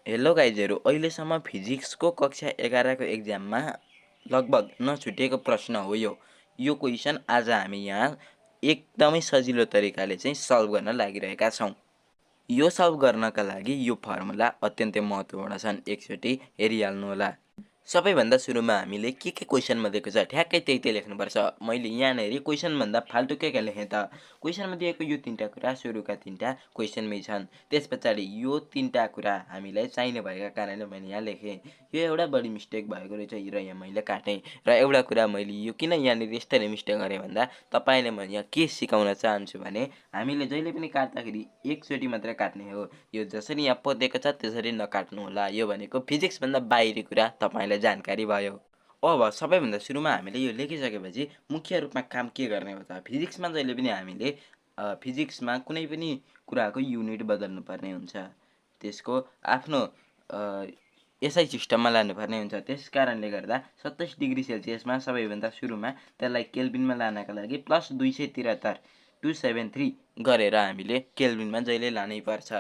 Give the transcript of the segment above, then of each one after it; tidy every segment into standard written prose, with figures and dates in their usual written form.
Hello गाइजहरू, अहिलेसम्म फिजिक्सको कक्षा 11 को एक्जाममा लगभग नछुटेको प्रश्न हो यो। यो क्वेसन आज हामी यहाँ एकदमै सजिलो तरिकाले चाहिँ सल्भ गर्न लागिरहेका छौँ। यो सल्भ गर्नका लागि यो फर्मुला अत्यन्तै महत्त्वपूर्ण छन्। एकचोटि हेरिहाल्नु होला। सबैभन्दा सुरुमा हामीले के क्वेसनमा दिएको छ ठ्याक्कै त्यही लेख्नुपर्छ। मैले यहाँनेरि क्वेसनभन्दा फाल्टु के लेखेँ त? क्वेसनमा दिएको यो तीनटा कुरा सुरुका तीनटा क्वेसनमै छन्। त्यस पछाडि यो तीनटा कुरा हामीलाई चाहिने भएका कारणले मैले यहाँ लेखेँ। यो एउटा बढी मिस्टेक भएको रहेछ र यहाँ मैले काटेँ। र एउटा कुरा मैले यो किन यहाँनिर यसरी मिस्टेक गरेँ भन्दा तपाईँले मैले यहाँ के सिकाउन चाहन्छु भने हामीले जहिले पनि काट्दाखेरि एकचोटि मात्रै काट्ने हो। यो जसरी यहाँ पोतेको छ त्यसरी नकाट्नु होला। यो भनेको फिजिक्सभन्दा बाहिरी कुरा तपाईँलाई जानकारी भयो। अब सबैभन्दा सुरुमा हामीले यो लेखिसकेपछि मुख्य रूपमा काम के गर्ने हो त? फिजिक्समा जहिले पनि हामीले फिजिक्समा कुनै पनि कुराको युनिट बदल्नु पर्ने हुन्छ। त्यसको आफ्नो एसआई सिस्टममा लानुपर्ने हुन्छ। त्यस कारणले गर्दा 27 डिग्री सेल्सियसमा सबैभन्दा सुरुमा त्यसलाई केल्भिनमा लानका लागि +273 273 गरेर हामीले केल्भिनमा जहिले लानै पर्छ।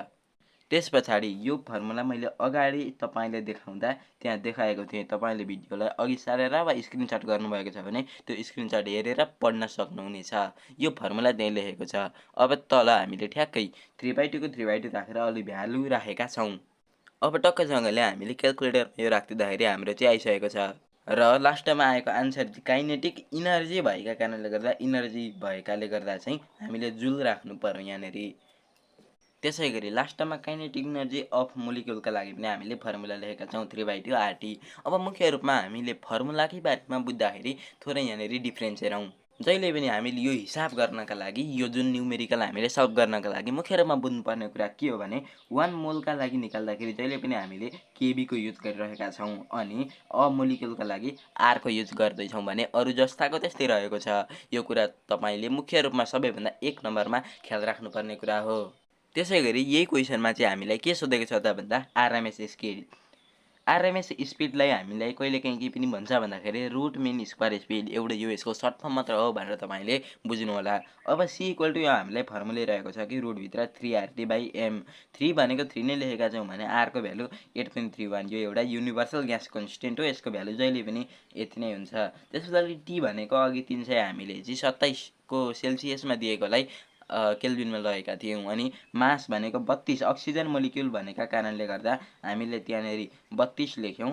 त्यस पछाडि यो फर्मुला मैले अगाडि तपाईँले देखाउँदा त्यहाँ देखाएको थिएँ। तपाईँले भिडियोलाई अघि सारेर वा स्क्रिनसट गर्नुभएको छ भने त्यो स्क्रिनसट हेरेर पढ्न सक्नुहुनेछ। यो फर्मुला त्यहीँ लेखेको छ। अब तल हामीले ठ्याक्कै 3/2 को 3/2 राखेर अलि भ्यालु राखेका छौँ। अब टक्कसँगले हामीले क्यालकुलेटरमा यो राखिदिँदाखेरि हाम्रो चाहिँ आइसकेको छ। र लास्टमा आएको आन्सर चाहिँ काइनेटिक इनर्जी भएका कारणले गर्दा चाहिँ हामीले जुल राख्नु पर्यो यहाँनेरि। त्यसै गरी लास्टमा काइनेटिक इनर्जी अफ मोलिक्युलका लागि पनि हामीले फर्मुला लेखेका छौँ 3/2 RT। अब मुख्य रूपमा हामीले फर्मुलाकै बारेमा बुझ्दाखेरि थोरै यहाँनेरि डिफ्रेन्स हेरौँ। जहिले पनि हामीले यो हिसाब गर्नका लागि यो जुन न्युमेरिकल हामीले सल्भ गर्नका लागि मुख्य रूपमा बुझ्नुपर्ने कुरा के हो भने 1 मोलका लागि निकाल्दाखेरि जहिले पनि हामीले केबीको युज गरिरहेका छौँ अनि अमोलिक्युलका लागि आरको युज गर्दैछौँ भने अरू जस्ताको त्यस्तै रहेको छ। यो कुरा तपाईँले मुख्य रूपमा सबैभन्दा 1 नम्बरमा ख्याल राख्नुपर्ने कुरा हो। त्यसै गरी यही क्वेसनमा चाहिँ हामीलाई के सोधेको छ त भन्दा आरएमएस स्पिड। आरएमएस स्पिडलाई हामीलाई कहिलेकाहीँ के पनि भन्छ भन्दाखेरि रुट मिन स्क्वायर स्पिड एउटा यो यसको सर्ट फर्म मात्र हो भनेर तपाईँले बुझ्नु होला। अब C = यो हामीलाई फर्मुला रहेको छ कि रुटभित्र 3RT/m। 3 भनेको 3 नै लेखेका छौँ भने आरको भ्यालु 8.31। यो एउटा युनिभर्सल ग्यास कन्स्टेन्ट हो। यसको भ्यालु जहिले पनि यति नै हुन्छ। त्यसपछि T भनेको अघि 300 हामीले चाहिँ 27 को सेल्सियसमा दिएकोलाई केल्भिनमा लगेका थियौँ अनि मास भनेको 32 अक्सिजन मोलिक्युल भनेका कारणले गर्दा हामीले त्यहाँनेरि 32 लेख्यौँ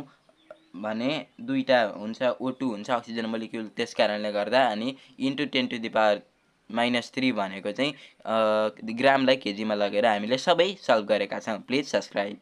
भने दुईटा हुन्छ O2 हुन्छ अक्सिजन मोलिक्युल। त्यस कारणले गर्दा अनि इन्टु 10⁻³ भनेको चाहिँ ग्रामलाई केजीमा लगेर हामीले सबै सल्भ गरेका छौँ। Please subscribe.